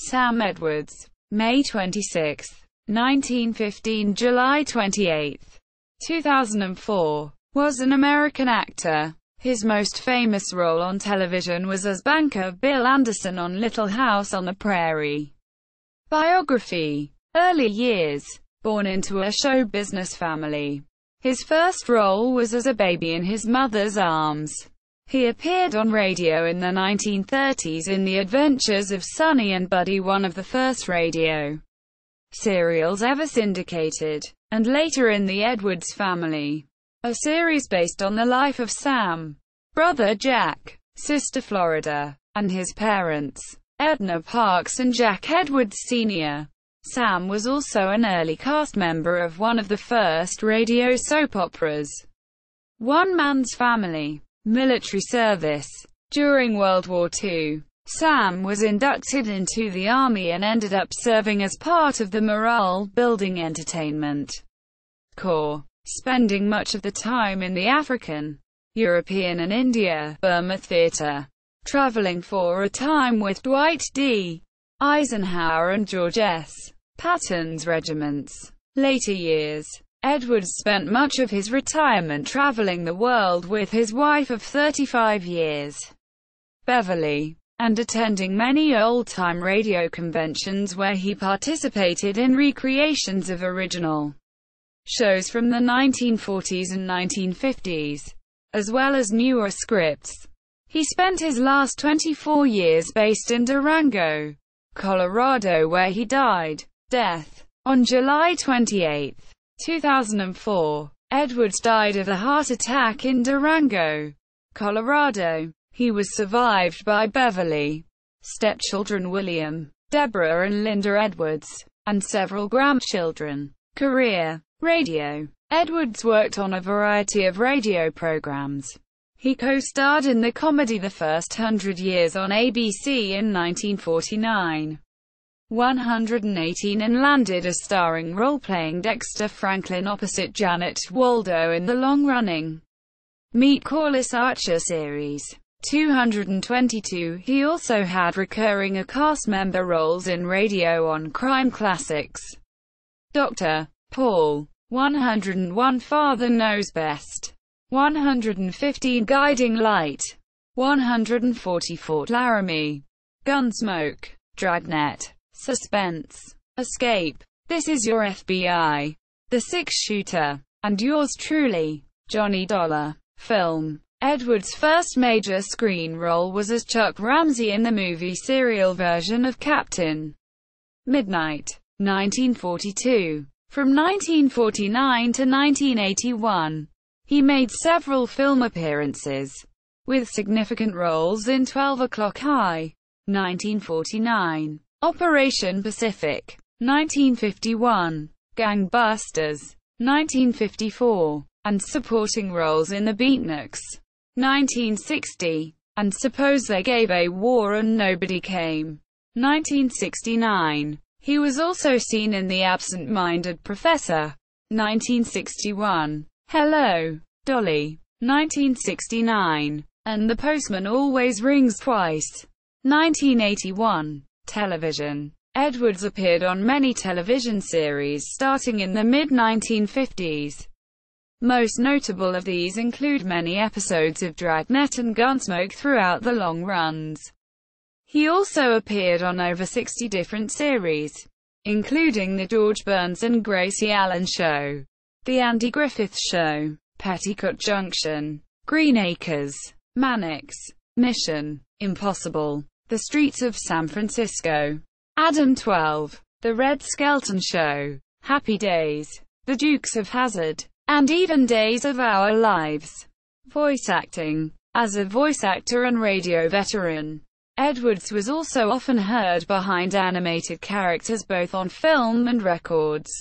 Sam Edwards, May 26, 1915 – July 28, 2004, was an American actor. His most famous role on television was as banker Bill Anderson on Little House on the Prairie. Biography. Early years. Born into a show business family. His first role was as a baby in his mother's arms. He appeared on radio in the 1930s in The Adventures of Sonny and Buddy, one of the first radio serials ever syndicated, and later in The Edwards Family, a series based on the life of Sam, brother Jack, sister Florida, and his parents, Edna Parks and Jack Edwards Sr. Sam was also an early cast member of one of the first radio soap operas, One Man's Family. Military service. During World War II, Sam was inducted into the Army and ended up serving as part of the morale-building entertainment corps, spending much of the time in the African, European and India, Burma theater, traveling for a time with Dwight D. Eisenhower and George S. Patton's regiments. Later years. Edwards spent much of his retirement traveling the world with his wife of 35 years, Beverly, and attending many old-time radio conventions where he participated in recreations of original shows from the 1940s and 1950s, as well as newer scripts. He spent his last 24 years based in Durango, Colorado, where he died. Death. On July 28, 2004, Edwards died of a heart attack in Durango, Colorado. He was survived by Beverly, stepchildren William, Deborah and Linda Edwards, and several grandchildren. Career. Radio. Edwards worked on a variety of radio programs. He co-starred in the comedy The First 100 Years on ABC in 1949. 118 and landed a starring role playing Dexter Franklin opposite Janet Waldo in the long-running Meet Corliss Archer series. 222. He also had recurring cast member roles in radio on crime classics Dr. Paul, 101 Father Knows Best, 115 Guiding Light, 140 Fort Laramie, Gunsmoke, Dragnet, Suspense, Escape, This Is Your FBI, The Six-Shooter, and Yours Truly, Johnny Dollar. Film. Edwards' first major screen role was as Chuck Ramsey in the movie serial version of Captain Midnight, 1942. From 1949 to 1981, he made several film appearances, with significant roles in 12 O'Clock High, 1949, Operation Pacific, 1951, Gangbusters, 1954, and supporting roles in The Beatniks, 1960, and Suppose They Gave a War and Nobody Came, 1969. He was also seen in The Absent-Minded Professor, 1961, Hello, Dolly, 1969, and The Postman Always Rings Twice, 1981. Television. Edwards appeared on many television series starting in the mid-1950s. Most notable of these include many episodes of Dragnet and Gunsmoke throughout the long runs. He also appeared on over 60 different series, including The George Burns and Gracie Allen Show, The Andy Griffith Show, Petticoat Junction, Green Acres, Mannix, Mission Impossible, The Streets of San Francisco, Adam 12, The Red Skelton Show, Happy Days, The Dukes of Hazzard, and even Days of Our Lives. Voice acting. As a voice actor and radio veteran, Edwards was also often heard behind animated characters both on film and records.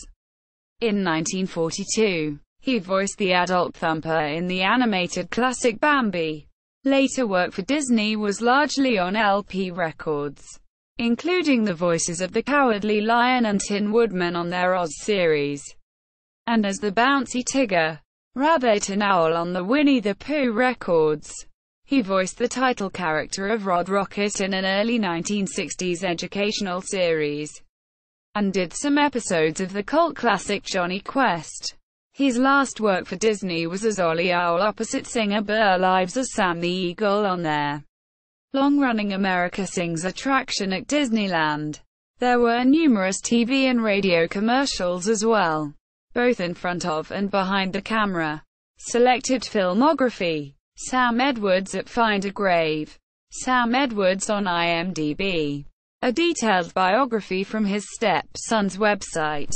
In 1942, he voiced the adult Thumper in the animated classic Bambi. Later work for Disney was largely on LP records, including the voices of the Cowardly Lion and Tin Woodman on their Oz series, and as the Bouncy Tigger, Rabbit and Owl on the Winnie the Pooh records. He voiced the title character of Rod Rocket in an early 1960s educational series, and did some episodes of the cult classic Jonny Quest. His last work for Disney was as Ollie Owl opposite singer Burl Ives as Sam the Eagle on their long-running America Sings attraction at Disneyland. There were numerous TV and radio commercials as well, both in front of and behind the camera. Selected filmography: Sam Edwards at Find a Grave. Sam Edwards on IMDb. A detailed biography from his stepson's website.